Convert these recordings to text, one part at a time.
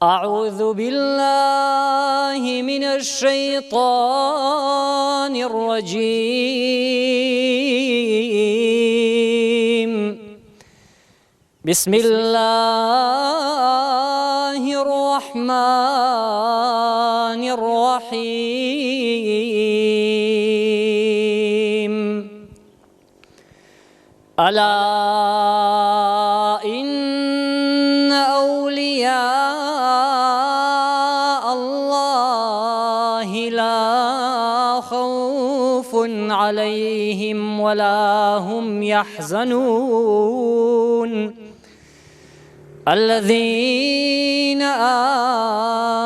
أعوذ بالله من الشيطان الرجيم. بسم الله الرحمن الرحيم. ألا إن أولياء الله لا خوف عليهم ولا هم يحزنون الذين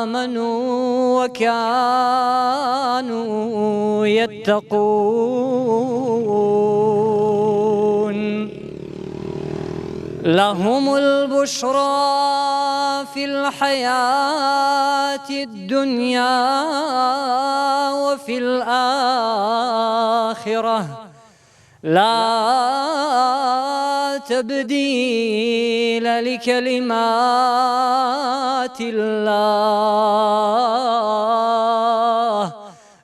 آمنوا وكانوا يتقون لهم البشرى في الحياة الدنيا وفي الآخرة لا تبديل لكلمات الله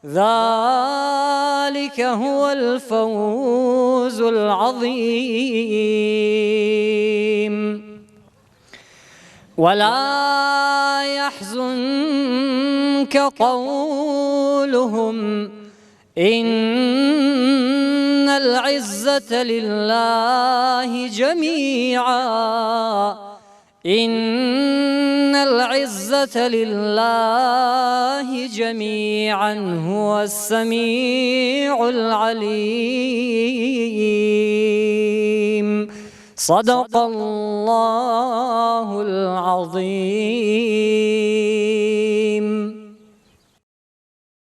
ذلك هو الفوز العظيم. ولا يحزنك قولهم إن العزة لله جميعا إن العزة لله جميعا هو السميع العليم. صدق الله العظيم.